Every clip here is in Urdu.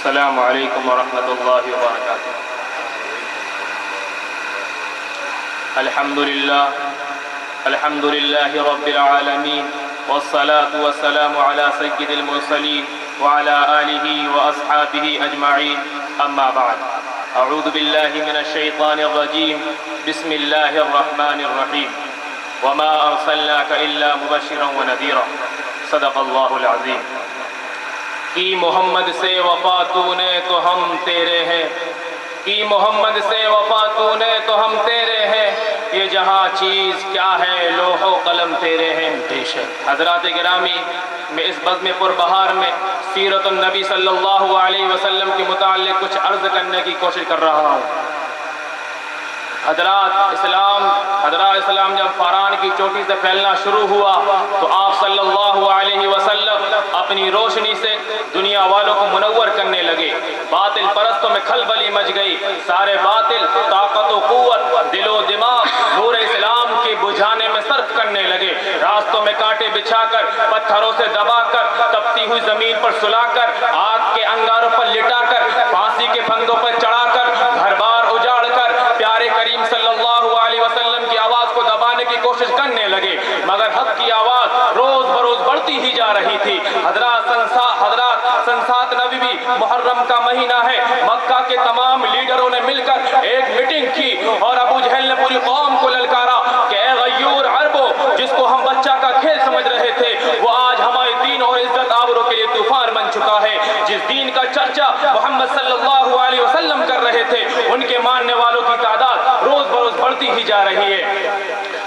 السلام علیکم ورحمۃ اللہ وبرکاتہ۔ الحمد للہ رب العالمین، والصلاة والسلام علی سید المرسلین وعلی آلہ واصحابہ اجمعین، اما بعد، اعوذ باللہ من الشیطان الرجیم، بسم اللہ الرحمن الرحیم، وما ارسلناک الا مبشرا ونذیرا، صدق اللہ العظیم۔ کی محمد سے وفا تو نے تو ہم تیرے ہیں، کی محمد سے وفا تو نے تو ہم تیرے ہیں، یہ جہاں چیز کیا ہے لوح و قلم تیرے ہیں۔ حضرات گرامی، میں اس بزم پر بہار میں سیرت النبی صلی اللہ علیہ وسلم کے متعلق کچھ عرض کرنے کی کوشش کر رہا ہوں۔ حضرات اسلام جب فاران کی چوٹی سے پھیلنا شروع ہوا تو آپ صلی اللہ علیہ وسلم اپنی روشنی سے دنیا والوں کو منور کرنے لگے۔ باطل پرستوں میں کھلبلی مچ گئی، سارے باطل طاقت و قوت، دل و دماغ نور اسلام کے بجھانے میں صرف کرنے لگے۔ راستوں میں کانٹے بچھا کر، پتھروں سے دبا کر، تپتی ہوئی زمین پر سلا کر، آگ کے انگاروں پر لٹا کر، پھانسی کے پھندوں پر چڑھا کر، گھر بار اجاڑ کر پیارے کریم صلی اللہ علیہ وسلم کی آواز کو دبانے کی کوشش کرنے لگے، مگر حق کی آواز روز بروز بڑھتی ہی جا رہی تھی۔ حضرات سنسات نبی بھی محرم کا مہینہ ہے، مکہ کے تمام لیڈروں نے مل کر ایک میٹنگ کی اور ابو جہل نے پوری قوم کو للکارا کہ اے غیور عربو، جس کو ہم بچہ کا کھیل سمجھ رہے تھے وہ آج ہمارے دین اور عزت آبرو کے لیے طوفان بن چکا ہے۔ جس دین کا چرچا محمد صلی اللہ علیہ وسلم کر رہے تھے، ان کے ماننے والوں کی تعداد روز بروز بڑھتی ہی جا رہی ہے،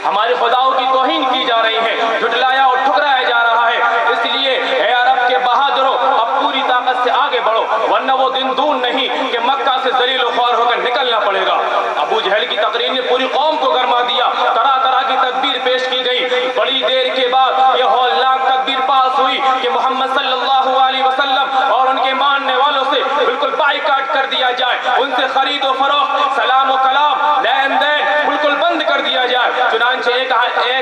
ہمارے خداؤں کی توہین کی جا رہی ہے، جھٹلایا اور ٹھکرایا جا رہا ہے۔ اس لیے اے عرب کے بہادروں، اب پوری طاقت سے آگے بڑھو، ورنہ وہ دن دور نہیں کہ مکہ سے ذلیل و خوار ہو کر نکلنا پڑے گا۔ ابو جہل کی تقریر نے پوری قوم کو گرما دیا، طرح طرح کی تدبیر پیش کی گئی۔ بڑی دیر کے بعد یہ ہولناک تدبیر پاس ہوئی کہ محمد صلی اللہ علیہ وسلم اور ان کے ماننے والوں سے بالکل بائیکاٹ کر دیا جائے، ان سے خرید و فروخت، سلام و کلام، لین دین بالکل بند کر دیا جائے۔ چنانچہ ایک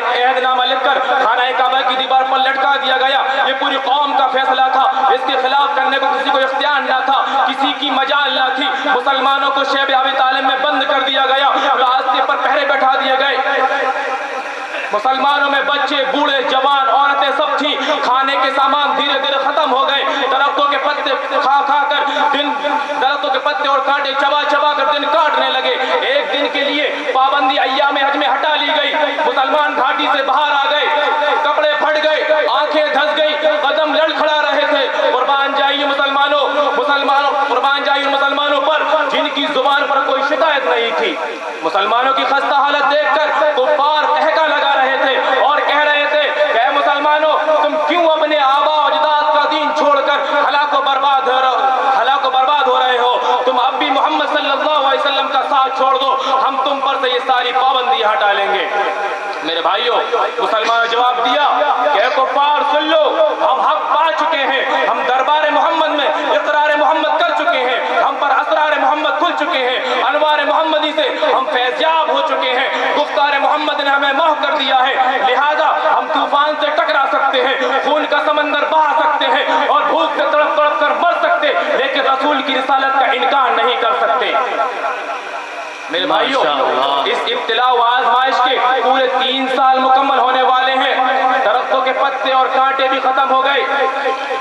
عہد نامہ لکھ کر خانہ کعبہ کی دیوار پر لٹکا دیا گیا۔ یہ پوری قوم کا فیصلہ تھا، اس کے خلاف کرنے کو کسی کو اختیار نہ تھا، کسی کی مجال نہ تھی۔ مسلمانوں کو شیب ابی طالب میں بند کر دیا گیا، راستے پر پہرے بیٹھا دیے گئے۔ مسلمانوں میں بچے، بوڑھے، جوان، عورتیں سب تھیں۔ کھانے کے سامان دھیرے دھیرے ختم ہو گئے، درختوں کے پتے کھا کر درختوں کے پتے اور کانٹے چبا چبا کر دن کاٹنے لگے۔ ایک دن کے لیے پابندی ایام حج میں ہٹا لی گئی، مسلمان گھاٹی سے باہر آ گئے، کپڑے پھٹ گئے، آنکھیں دھس گئی، قدم لڑکھڑا رہے تھے۔ قربان جائیے مسلمانوں پر جن کی زبان پر کوئی شکایت نہیں تھی۔ مسلمانوں کی خستہ حالت دیکھ کر کفار قہقہ لگا رہے تھے اور کہہ رہے تھے کہ اے مسلمانوں، تم کیوں اپنے آبا و اجداد کا دین چھوڑ کر ہلاک و برباد ہو رہے ہو؟ تم اب بھی محمد صلی اللہ علیہ وسلم کا ساتھ چھوڑ دو، ہم تم پر سے یہ ساری پابندی ہٹا لیں گے۔ میرے بھائیوں، مسلمانوں نے جواب دیا کہ اے کفار سن لو، ہم حق پا چکے ہیں، ہم دربار محمد میں اقرار محمد کر چکے ہیں، ہم پر اسرار محمد کھل چکے ہیں، انوار محمدی سے ہم فیضیاب ہو چکے ہیں، گفتار محمد نے ہمیں محو کر دیا ہے، لہذا ہم طوفان سے ٹکرا سکتے ہیں، خون کا سمندر بہا سکتے ہیں اور بھوک سے تڑپ تڑپ کر مر سکتے، لیکن رسول کی رسالت کا انکار نہیں کر سکتے۔ میرے بھائیوں، اس ابتلاء و آزمائش کے پورے 3 سال مکمل ہونے والے ہیں۔ درختوں کے پتے اور کانٹے بھی ختم ہو گئے،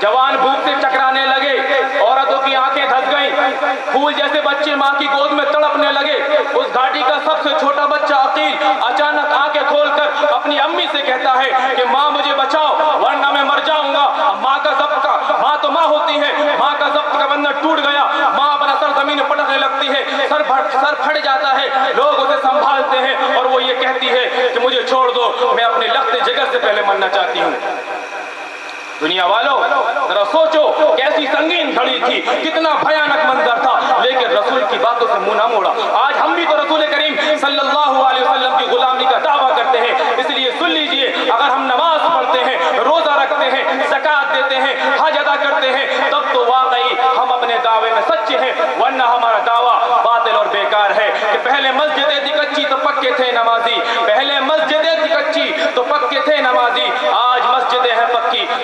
جوان بھوک سے چکرانے لگے، عورتوں کی آنکھیں دھس گئیں، پھول جیسے بچے ماں کی گود میں تڑپنے لگے۔ اس گھاٹی کا سب سے چھوٹا بچہ عقیل اچانک آنکھیں کھول کر اپنی امی سے کہتا ہے کہ ماں مجھے بچاؤ ورنہ میں مر جاؤں گا۔ ماں تو ماں ہوتی ہے، ماں کا ضبط کا بندھن ٹوٹ گیا، ماں اپنا سر زمین میں پٹکنے لگتی ہے، سر پھٹ جاتا ہے، لوگ اسے سنبھالتے ہیں اور وہ یہ کہتی ہے کہ مجھے چھوڑ دو، میں اپنے لخت جگر سے پہلے مرنا چاہتی ہوں۔ دنیا والوں، ذرا سوچو کیسی سنگین گھڑی تھی، کتنا بھیانک منظر تھا، لیکن رسول کی باتوں سے منہ نہ موڑا۔ آج ہم بھی تو رسول کریم صلی اللہ علیہ وسلم کی غلامی کا دعویٰ کرتے ہیں، اس لیے سن لیجئے، اگر ہم نماز پڑھتے ہیں، روزہ رکھتے ہیں، زکوٰۃ دیتے ہیں، حج ادا کرتے ہیں، تب تو واقعی ہم اپنے دعوے میں سچے ہیں، ورنہ ہمارا دعویٰ باطل اور بیکار ہے کہ پہلے مسجدیں تھی کچی تو پکے تھے نمازی، پہلے مسجدیں تھی کچی تو پکے تھے نمازی، آج مسجدیں ہیں پکی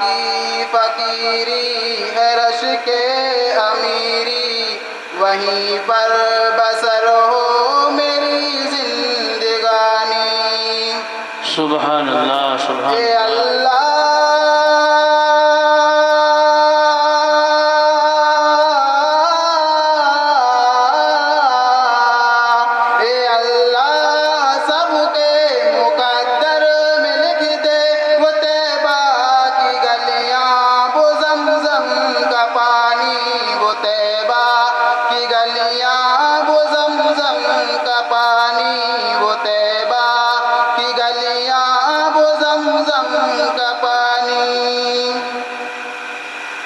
کی فقیری ہے رش کے امیری، وہیں پر بسر ہو میری زندگانی۔ سبحان اللہ سبحان اے اللہ۔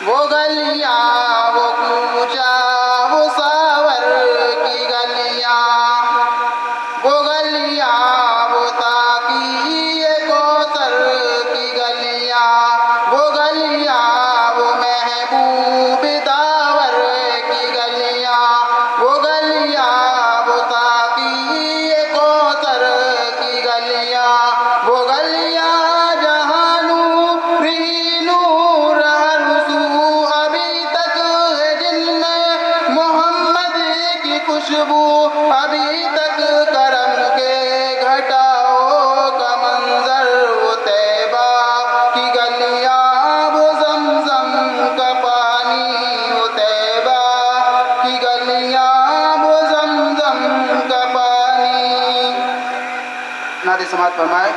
وہ گلیاں وہ کوچہ وہ ساور کی گلیاں، وہ گلیاں وہ تاقی کوثر کی گلیاں، وہ گلیاں وہ محبوب داور کی گلیاں، وہ گلیاں وہ تاقی کوثر کی گلیاں، وہ گلیاں جہاں نور ہی نور ہر سو ابھی تک ہے، جن میں محمد کی خوشبو ابھی تک کرم کے گھٹاؤں کا منظر، وہ طیبہ کی گلیاں وہ زمزم کا پانی، وہ طیبہ کی گلیاں وہ زمزم کا پانی۔ نعت سماعت فرمائے۔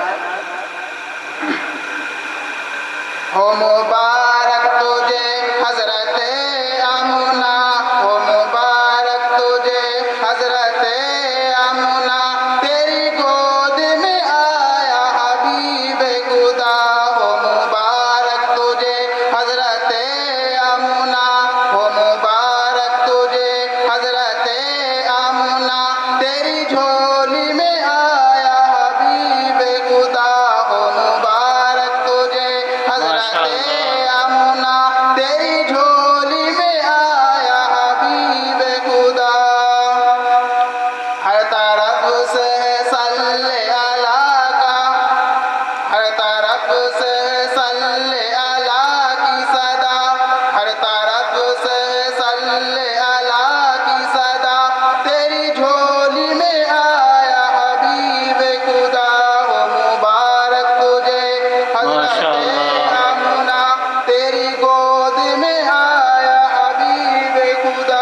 ہو مبارک تجھے حضرت آمنہ، ہو مبارک تجھے حضرت آمنہ، تیری گود میں آیا حبیب خدا۔ ہو مبارک تجھے حضرت آمنہ، ہو مبارک تجھے حضرت آمنہ، تیری جھولی میں آیا حبیب خدا۔ ہو مبارک تجھے حضرت آمنہ، تیری جھولی میں آیا حبیب خدا۔ ہر طرف سے صلی اللہ کا، ہر طرف سے صلی اللہ کی صدا، ہر طرف سے صلی اللہ کی صدا، تیری جھولی میں آیا حبیب خدا۔ ہو مبارک تجھے ماشاء حضرت اللہ۔ آمنہ، تیری گود میں آیا حبیب خدا۔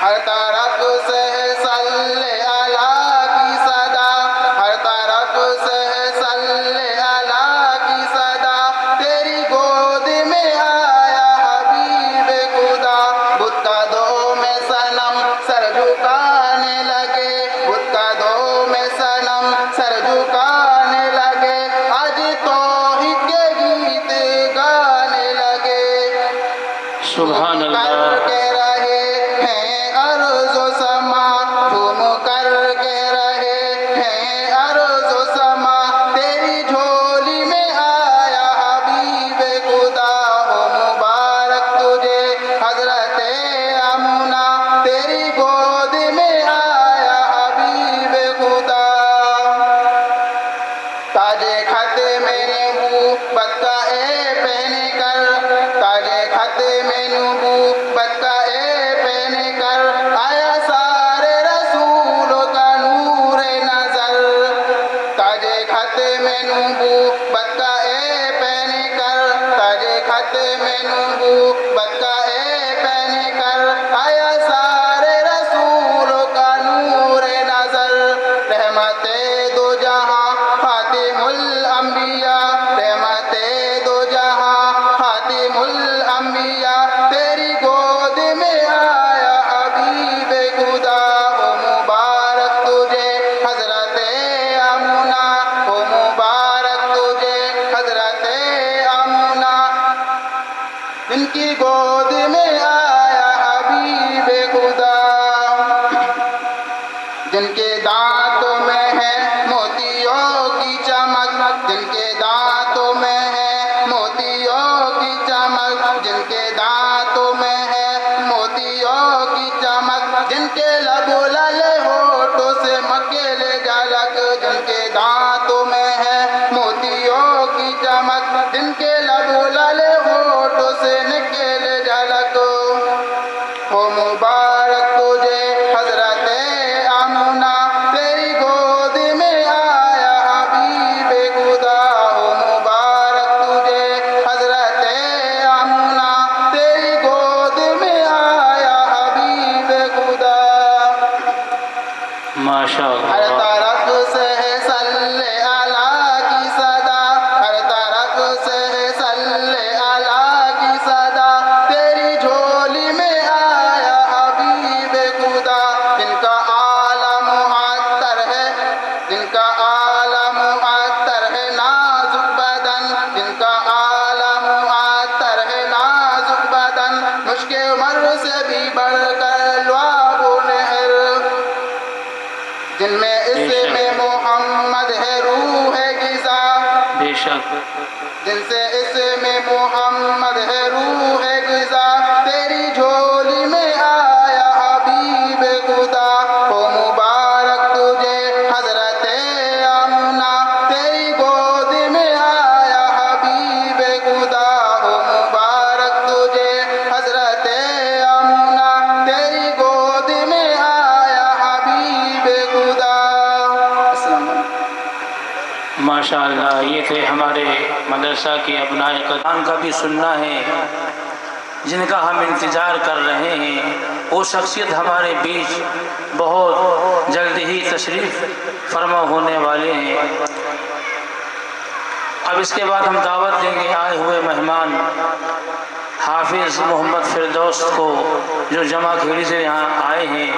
ہر طرف سے صلی اللہ کی صدا، ہر طرف سے صلی اللہ کی صدا، تیری گود میں آیا حبیب خدا۔ بت کا دو میں صنم سر جھکانے لگے، بت کا دو میں صنم سر جھکانے لگے، آج توحید کے گیت گانے لگے۔ سبحان کر اللہ۔ کے رہے ہیں ارض و سما، جھوم کر کے رہے ہیں ارض و سما، تیری جھولی میں آیا حبیب خدا۔ ہو مبارک تجھے حضرت آمنہ، تیری گود میں آیا حبیب خدا۔ تاج خط میں نبوت کا اے پہن کر، تاج خط میں نبوت کا اے پہن کر، آیا سارے رسولوں کا نور نظر۔ تاج خط میں نبوت کا اے پہن کر، تاج خط میں نبوت کا اے پہن کر، آیا سارے رسولوں کا نور نظر۔ رحمت دو جہاں خاتم الانبیاء، رحمت دو جہاں خاتم الانبیاء، تیری گود میں آیا حبیب خدا۔ ہو مبارک تجھے حضرت آمنہ، ہو مبارک تجھے حضرت آمنہ، جن کی گود جن کے لب لالے ہونٹوں سے نکل جھلک ہو مبارک تجھے حضرت آمنہ تیری گود میں آیا حبیب خدا ہو مبارک تجھے حضرت آمنہ تیری گود میں آیا حبیب خدا ماشاء ہر اللہ طرف سے ہے صلی اللہ کی صدا ہر طرف سے ہے صلی اللہ کی صدا تیری جھولی میں آیا حبیب خدا جن کا عالم معطر ہے جن کا عالم معطر ہے نازک بدن جن کا عالم معطر ہے نازک بدن مشک عمر سے بھی بڑھ کر لعاب نہر جن میں اسم محمد ہے روح غذا بے شک جن سے اسم محمد ہے روح غذا تیری جھولی میں آیا حبیب خدا ہو مبارک تجھے حضرت آمنہ تیری گود میں آیا حبیب خدا ہو مبارک تجھے حضرت آمنہ تیری گود میں آیا حبیب خدا السلام علیکم ماشاء اللہ یہ تھے ہمارے مدرسہ کے ابنائے قرآن کا بھی سننا ہے جن کا ہم انتظار کر رہے ہیں وہ شخصیت ہمارے بیچ بہت جلد ہی تشریف فرما ہونے والے ہیں اب اس کے بعد ہم دعوت دیں گے آئے ہوئے مہمان حافظ محمد فردوس کو جو جمع کھیڑی سے یہاں آئے ہیں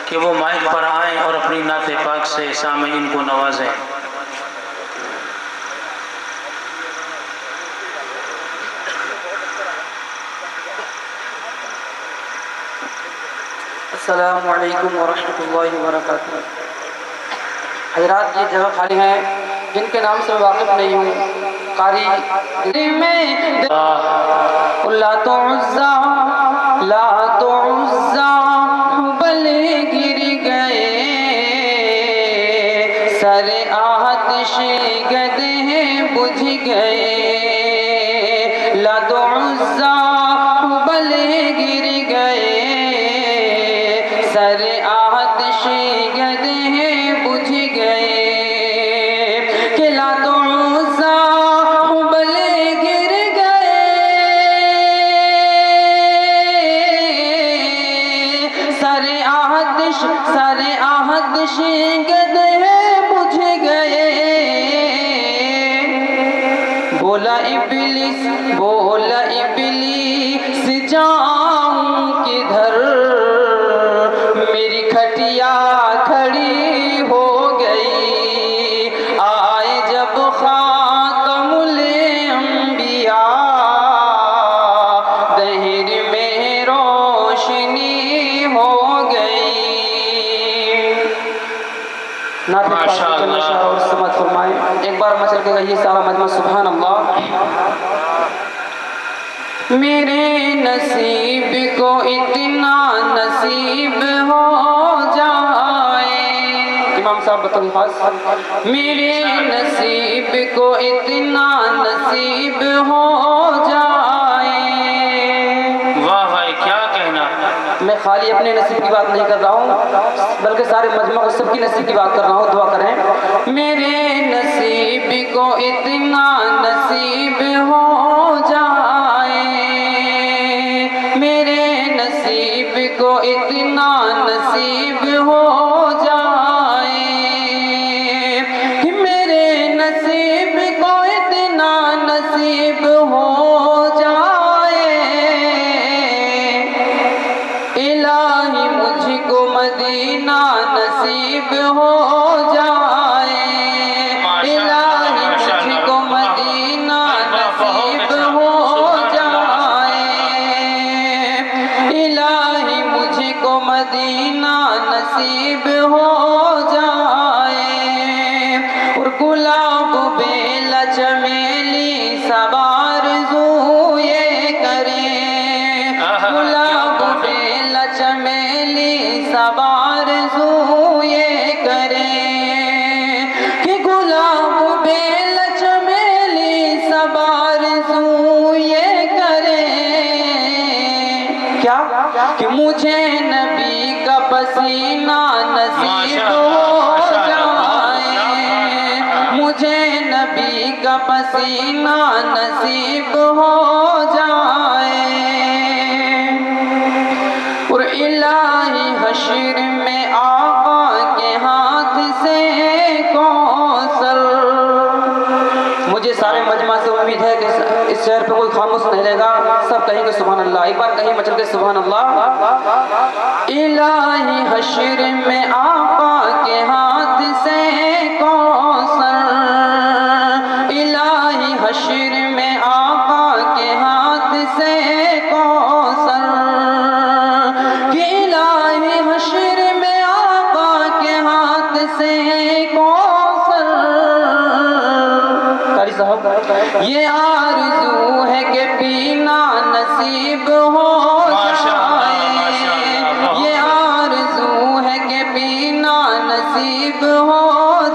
کہ وہ مائک پر آئیں اور اپنی نعت پاک سے سامعین کو نوازیں السلام علیکم ورحمۃ اللہ وبرکاتہ۔ حضرات یہ جگہ خالی ہیں جن کے نام سے میں واقف نہیں ہوں قاری میں لا تو عزا لا تو عزا بلے گر گئے سر آتش گدے بجھ گئے لا تو عزا بلے گر گئے سر آتش گدے بجھ گئے کہ لا تو عزا بلے گر گئے سر آتش گدے بجھ گئے بولا ابلیس جاؤں کدھر میری کھٹیا کھڑی ہو گئی آئے جب خاتم الانبیاء دہر میں روشنی ہو گئی ماشاء اللہ۔ اور سمت فرمائیں ایک بار مچل کے گئی سارا مجمع سبحان اللہ۔ میرے نصیب کو اتنا نصیب ہو جائے امام صاحب بطن خاص میرے نصیب کو اتنا نصیب ہو جائے واہ بھائی کیا کہنا میں خالی اپنے نصیب کی بات نہیں کر رہا ہوں بلکہ سارے مجمع کو سب کی نصیب کی بات کر رہا ہوں دعا کریں میرے نصیب کو اتنا نصیب ہو جائے میرے نصیب کو اتنا نصیب ہو جائے کہ میرے نصیب کو اتنا نصیب ہو جائے الہی مجھ کو مدینہ نصیب ہو جائے الہی مجھ کو مدینہ نصیب ہو جائے الہی مجھ کو مدینہ نصیب ہو جائے اور گلاب بے مجھے نبی کا پسینہ نصیب ہو جائے، مجھے نبی کا پسینہ نصیب ہو جائے، اور الہی حشر میں آقا کے ہاتھ سے کوثر۔ مجھے سارے مجمع سے امید ہے کہ اس شہر پہ کوئی خاموش نہیں رہے گا، سب کہیں گے سبحان اللہ، ایک بار کہیں مچل کے سبحان اللہ۔ الہی حشر میں آقا کے ہاتھ سے کوثر، الہی حشر میں آقا کے ہاتھ سے کوثر، الہی حشر میں آقا کے ہاتھ سے کوثر۔ قاری صاحب یہ آرزو ہے کہ پینا نصیب ہو جائے، یہ آرزو ہے کہ پینا نصیب ہو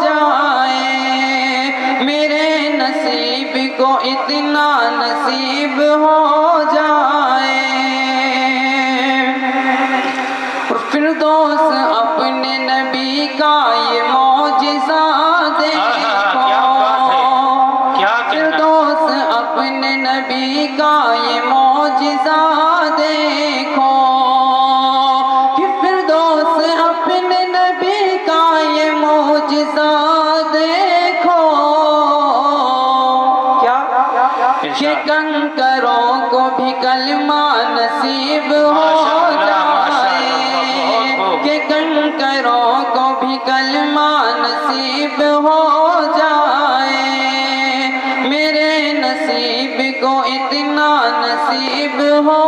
جائے، میرے نصیب کو اتنا نصیب ہو جائے، اور فردوس اپنے نبی کا یہ معجزہ دیکھو، فردوس اپنے نبی کا یہ معجزہ دیکھو، کہ فردوس اپنے نبی کا یہ معجزہ دیکھو، کیا کہ کنکروں کو بھی کلمہ نصیب ہو جائے، کہ کنکروں کو بھی کلمہ نصیب ہو جائے، میرے نصیب کو اتنا نصیب ہو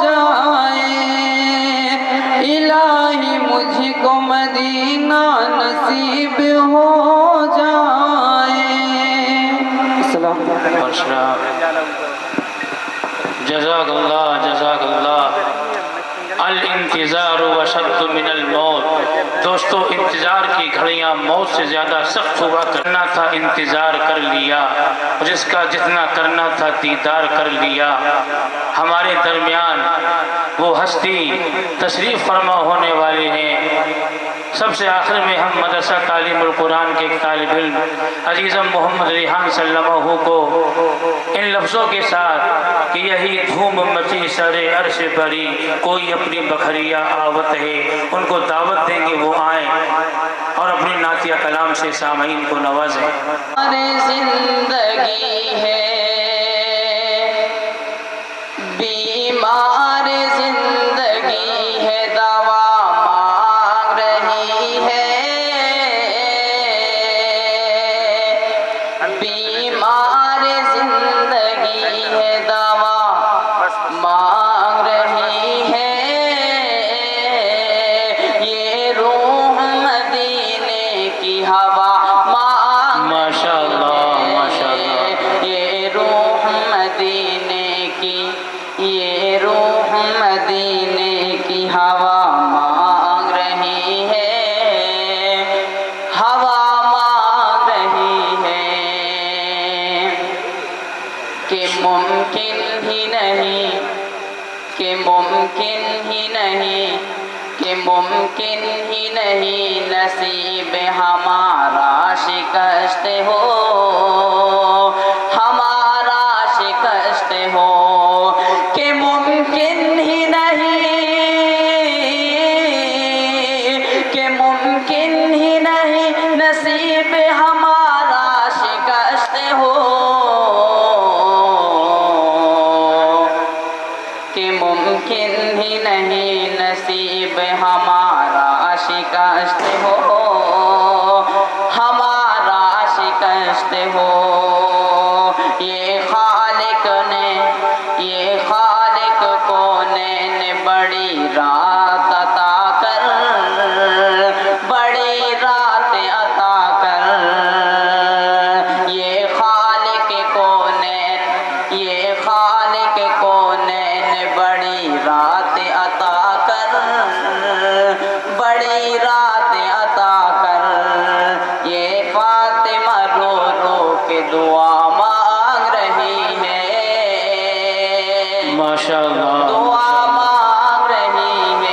جائے، الہی مجھ کو مدینہ نصیب ہو جائے۔ السلام علیکم۔ جزاک اللہ الانتظار وشد من الموت۔ دوستو انتظار کی گھڑیاں موت سے زیادہ سخت ہوا کرنا تھا، انتظار کر لیا، جس کا جتنا کرنا تھا دیدار کر لیا۔ ہمارے درمیان وہ ہستی تشریف فرما ہونے والے ہیں۔ سب سے آخر میں ہم مدرسہ تعلیم القرآن کے ایک طالب علم عزیزم محمد ریحان صلی اللہ علیہ وسلم کو ان لفظوں کے ساتھ کہ یہی دھوم مچی سر عرش بری، کوئی اپنی بکھریا آوت ہے، ان کو دعوت دیں گے وہ آئیں اور اپنی نعتیہ کلام سے سامعین کو نوازیں۔ ہماری زندگی ہے بیمار زندگی ہے، دوا مانگ رہی ہے، بیمار زندگی ہے، دوا مانگ رہی ہے، یہ روح مدینے کی ہوا مانگ ماشاء اللہ، ماشاء اللہ۔ یہ روح مدینے کی، یہ روح مدینے کی ہوا مانگ رہی ہے، ہوا مانگ رہی ہے، کہ ممکن ہی نہیں، کہ ممکن ہی نہیں، کہ ممکن ہی نہیں نصیب ہمارا شکست ہو، ہمارا شکست ہو، کہ ممکن ہی نہیں، کہ ممکن ہی نہیں نصیب ہمارا شکست ہو، کہ ممکن ہی نہیں نصیب ہمارا شکست ہو، ہمارا شکست ہو، یہ خالق نے، یہ خالق کونین بڑی رات عطا کر، بڑی رات عطا کر، یہ خالق کونین، یہ خالق کونین بڑی رات عطا کر، بڑی رات عطا کر، یہ فاطمہ رو رو کے دعا مانگ رہی ہے، ماشاء اللہ، دعا مانگ رہی ہے۔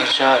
ارشاد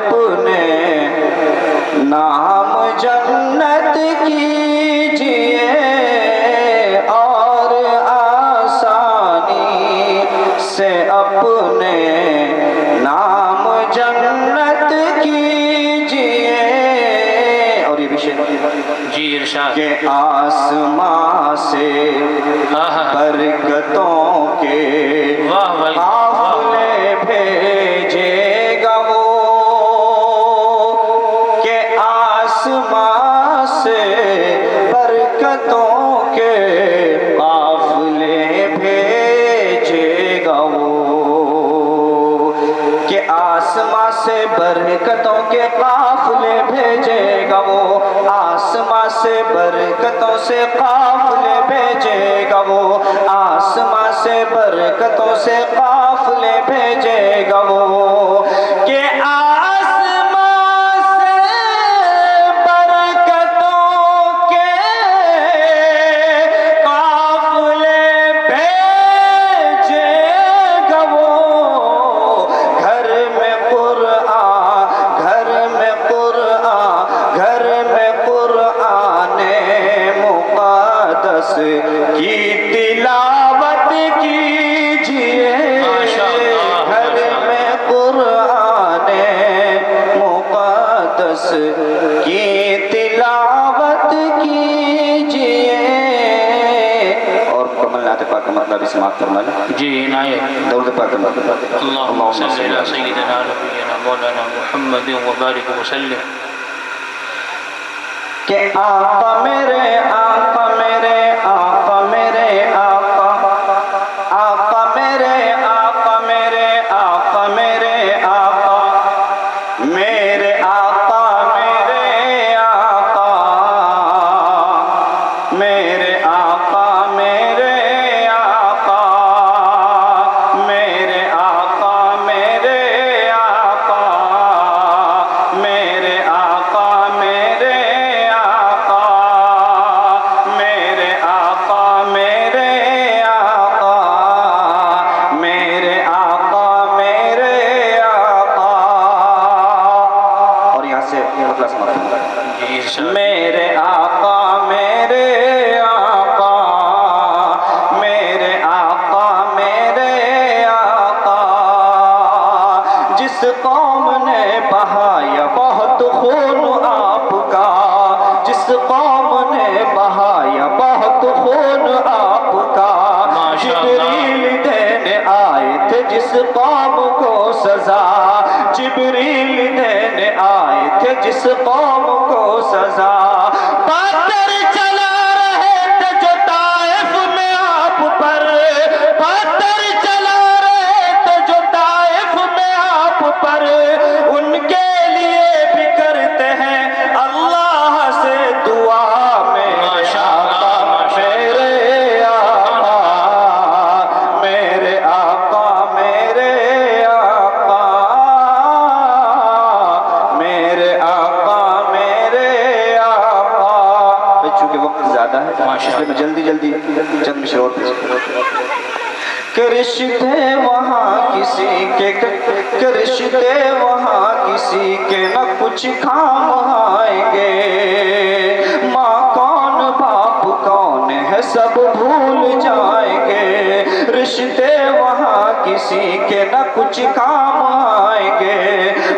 اپنے نام جنت کیجئے اور آسانی سے اپنے نام جنت کیجئے. اور یہ بھی شعر جی ارشاد. کہ آسمان سے برکتوں کے واہ بھائی قافلے بھیجے گا وہ، کہ آسمان سے برکتوں کے قافلے بھیجے گا وہ، کہ آسمان سے برکتوں کے قافلے بھیجے گا وہ، آسمان سے برکتوں سے قافلے بھیجے گا وہ، آسمان سے برکتوں سے قافلے بھیجے گا وہ، کہ آسمان سے برکتوں کے قافلے بھیجے گا وہ، گھر میں قرآن، گھر میں قرآن، گھر میں قرآن مقدس کی تلاوت کیجئے، گھر میں قرآن مقدس کی تلاوت کیجئے. اور کمل نعت پاک کا مطلب اس سماعت فرما لیں. جی عنایت. درود پاک کا مطلب اللہم صلی علی سیدنا نبینا مولانا محمد وبارک وسلم. کہ آقا میرے آقا میرے آقا میرے آقا، آقا میرے آقا میرے آقا میرے آقا، میرے آقا میرے آقا، میرے آقا میرے آقا، میرے آقا میرے آقا، میرے آقا میرے آقا، میرے آقا میرے آقا، میرے آقا میرے آقا. اور یہاں سے مطلب سمجھتے ہیں. جی ارشاد. میرے آقا میرے آقا، میرے آقا میرے آقا، جس قوم نے بہایا بہت خون آپ کا، جس قوم نے بہایا بہت خون آپ کا، جبریل دینے آئے تھے جس قوم کو سزا، جبریل دینے آئے تھے جس قوم کو سزا، پتھر چلا رہے تھے جو طائف میں آپ پر، پتھر چلا رہے تھے جو طائف میں آپ پر، ان کے لیے بھی کرتے ہیں اللہ سے دعا. میرے آقا میرے آقا، میرے آقا میرے آقا، میرے آقا میرے آقا. چونکہ وقت زیادہ ہے اس لیے میں جلدی چند مشرور پیش کروں. کہ رشتے وہاں کسی کے، کہ رشتے وہاں کسی کے نہ کچھ کام آئیں گے، ماں کون باپ کون ہے سب بھول جائیں گے، رشتے وہاں کسی کے نہ کچھ کام آئیں گے،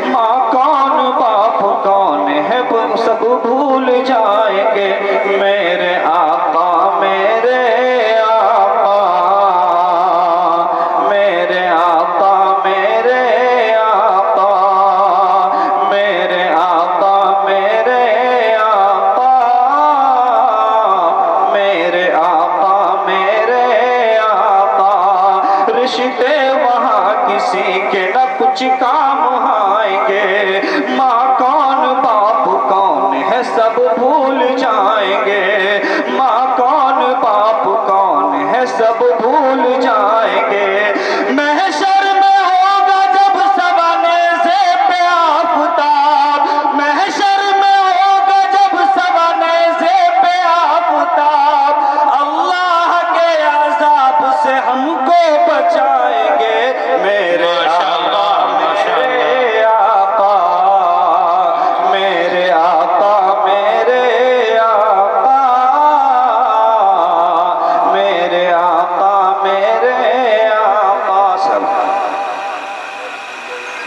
ماں کون باپ کون ہے سب بھول جائیں گے. میرے آقا میرے آقا، میرے آقا میرے آقا، میرے آقا میرے آقا، میرے آقا میرے آقا، رشتے وہاں کسی کے نہ کچھ کام آئیں گے، ماں کون باپ کون ہے سب بھول جائیں گے، ماں کون باپ کون ہے سب بھول جائیں گے. محشر میں ہوگا جب سوانے سے پہ آفتاب، محشر میں ہوگا جب سوانے سے پہ آفتاب، اللہ کے عذاب سے ہم کو بچائیں گے. میرے آقا